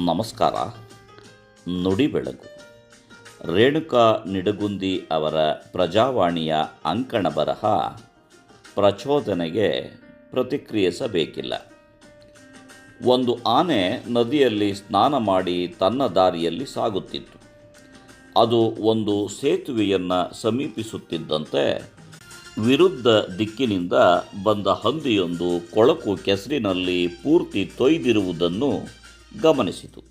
ನಮಸ್ಕಾರ. ನುಡಿ ಬೆಳಗು ರೇಣುಕಾ ನಿಡಗುಂದಿ ಅವರ ಪ್ರಜಾವಾಣಿಯ ಅಂಕಣ ಬರಹ ಪ್ರಚೋದನೆಗೆ ಪ್ರತಿಕ್ರಿಯಿಸಬೇಕಿಲ್ಲ. ಒಂದು ಆನೆ ನದಿಯಲ್ಲಿ ಸ್ನಾನ ಮಾಡಿ ತನ್ನ ದಾರಿಯಲ್ಲಿ ಸಾಗುತ್ತಿತ್ತು. ಅದು ಒಂದು ಸೇತುವೆಯನ್ನು ಸಮೀಪಿಸುತ್ತಿದ್ದಂತೆ ವಿರುದ್ಧ ದಿಕ್ಕಿನಿಂದ ಬಂದ ಹಂದಿಯೊಂದು ಕೊಳಕು ಕೆಸರಿನಲ್ಲಿ ಪೂರ್ತಿ ತೊಯ್ದಿರುವುದನ್ನು ಗಮನಿಸಿತು.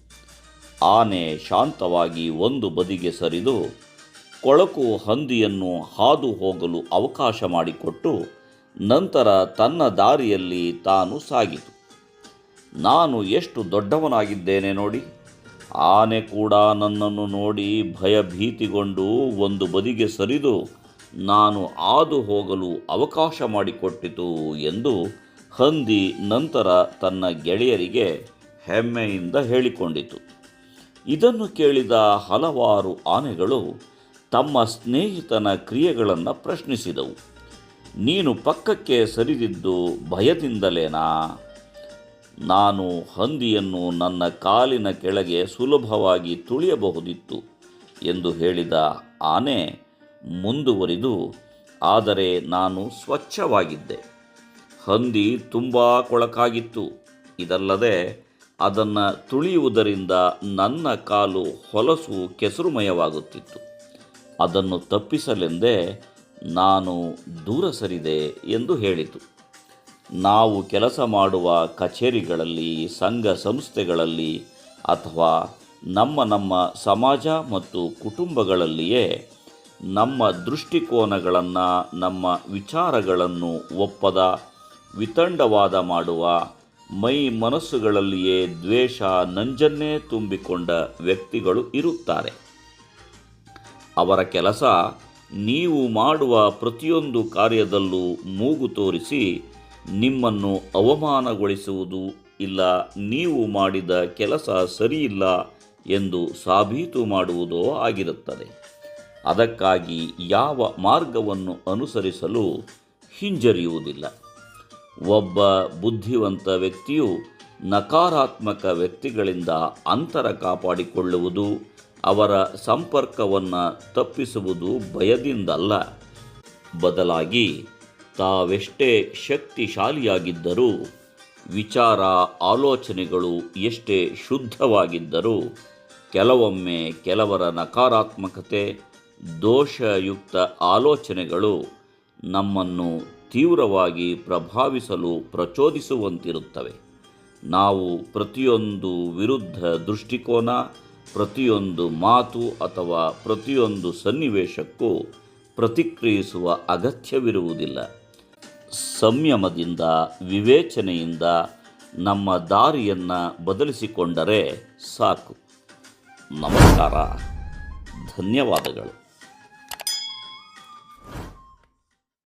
ಆನೆ ಶಾಂತವಾಗಿ ಒಂದು ಬದಿಗೆ ಸರಿದು ಕೊಳಕು ಹಂದಿಯನ್ನು ಹಾದು ಹೋಗಲು ಅವಕಾಶ ಮಾಡಿಕೊಟ್ಟು ನಂತರ ತನ್ನ ದಾರಿಯಲ್ಲಿ ತಾನು ಸಾಗಿತು. ನಾನು ಎಷ್ಟು ದೊಡ್ಡವನಾಗಿದ್ದೇನೆ ನೋಡಿ. ಆನೆ ಕೂಡ ನನ್ನನ್ನು ನೋಡಿ ಭಯಭೀತಿಗೊಂಡು ಒಂದು ಬದಿಗೆ ಸರಿದು ನಾನು ಹಾದು ಹೋಗಲು ಅವಕಾಶ ಮಾಡಿಕೊಟ್ಟಿತು ಎಂದು ಹಂದಿ ನಂತರ ತನ್ನ ಗೆಳೆಯರಿಗೆ ಹೆಮ್ಮೆಯಿಂದ ಹೇಳಿಕೊಂಡಿತು. ಇದನ್ನು ಕೇಳಿದ ಹಲವಾರು ಆನೆಗಳು ತಮ್ಮ ಸ್ನೇಹಿತನ ಕ್ರಿಯೆಗಳನ್ನು ಪ್ರಶ್ನಿಸಿದವು. ನೀನು ಪಕ್ಕಕ್ಕೆ ಸರಿದಿದ್ದು ಭಯದಿಂದಲೇನಾ? ನಾನು ಹಂದಿಯನ್ನು ನನ್ನ ಕಾಲಿನ ಕೆಳಗೆ ಸುಲಭವಾಗಿ ತುಳಿಯಬಹುದಿತ್ತು ಎಂದು ಹೇಳಿದ ಆನೆ ಮುಂದುವರಿದು, ಆದರೆ ನಾನು ಸ್ವಚ್ಛವಾಗಿದ್ದೆ. ಹಂದಿ ತುಂಬ ಕೊಳಕಾಗಿತ್ತು. ಇದಲ್ಲದೆ ಅದನ್ನು ತುಳಿಯುವುದರಿಂದ ನನ್ನ ಕಾಲು ಹೊಲಸು ಕೆಸರುಮಯವಾಗುತ್ತಿತ್ತು. ಅದನ್ನು ತಪ್ಪಿಸಲೆಂದೇ ನಾನು ದೂರ ಸರಿದೆ ಎಂದು ಹೇಳಿತು. ನಾವು ಕೆಲಸ ಮಾಡುವ ಕಚೇರಿಗಳಲ್ಲಿ, ಸಂಘ ಸಂಸ್ಥೆಗಳಲ್ಲಿ ಅಥವಾ ನಮ್ಮ ಸಮಾಜ ಮತ್ತು ಕುಟುಂಬಗಳಲ್ಲಿಯೇ ನಮ್ಮ ದೃಷ್ಟಿಕೋನಗಳನ್ನು, ನಮ್ಮ ವಿಚಾರಗಳನ್ನು ಒಪ್ಪದ, ವಿತಂಡವಾದ ಮಾಡುವ, ಮೈ ಮನಸ್ಸುಗಳಲ್ಲಿಯೇ ದ್ವೇಷ ನಂಜನ್ನೇ ತುಂಬಿಕೊಂಡ ವ್ಯಕ್ತಿಗಳು ಇರುತ್ತಾರೆ. ಅವರ ಕೆಲಸ ನೀವು ಮಾಡುವ ಪ್ರತಿಯೊಂದು ಕಾರ್ಯದಲ್ಲೂ ಮೂಗು ತೋರಿಸಿ ನಿಮ್ಮನ್ನು ಅವಮಾನಗೊಳಿಸುವುದು, ಇಲ್ಲ ನೀವು ಮಾಡಿದ ಕೆಲಸ ಸರಿಯಿಲ್ಲ ಎಂದು ಸಾಬೀತು ಮಾಡುವುದೋ ಆಗಿರುತ್ತದೆ. ಅದಕ್ಕಾಗಿ ಯಾವ ಮಾರ್ಗವನ್ನು ಅನುಸರಿಸಲು ಹಿಂಜರಿಯುವುದಿಲ್ಲ. ಒಬ್ಬ ಬುದ್ಧಿವಂತ ವ್ಯಕ್ತಿಯು ನಕಾರಾತ್ಮಕ ವ್ಯಕ್ತಿಗಳಿಂದ ಅಂತರ ಕಾಪಾಡಿಕೊಳ್ಳುವುದು, ಅವರ ಸಂಪರ್ಕವನ್ನು ತಪ್ಪಿಸುವುದು ಭಯದಿಂದಲ್ಲ, ಬದಲಾಗಿ ತಾವೆಷ್ಟೇ ಶಕ್ತಿಶಾಲಿಯಾಗಿದ್ದರೂ, ವಿಚಾರ ಆಲೋಚನೆಗಳು ಎಷ್ಟೇ ಶುದ್ಧವಾಗಿದ್ದರೂ ಕೆಲವೊಮ್ಮೆ ಕೆಲವರ ನಕಾರಾತ್ಮಕತೆ, ದೋಷಯುಕ್ತ ಆಲೋಚನೆಗಳು ನಮ್ಮನ್ನು ತೀವ್ರವಾಗಿ ಪ್ರಭಾವಿಸಲು ಪ್ರಚೋದಿಸುವಂತಿರುತ್ತವೆ. ನಾವು ಪ್ರತಿಯೊಂದು ವಿರುದ್ಧ ದೃಷ್ಟಿಕೋನ, ಪ್ರತಿಯೊಂದು ಮಾತು ಅಥವಾ ಪ್ರತಿಯೊಂದು ಸನ್ನಿವೇಶಕ್ಕೂ ಪ್ರತಿಕ್ರಿಯಿಸುವ ಅಗತ್ಯವಿರುವುದಿಲ್ಲ. ಸಂಯಮದಿಂದ, ವಿವೇಚನೆಯಿಂದ ನಮ್ಮ ದಾರಿಯನ್ನು ಬದಲಿಸಿಕೊಂಡರೆ ಸಾಕು. ನಮಸ್ಕಾರ. ಧನ್ಯವಾದಗಳು.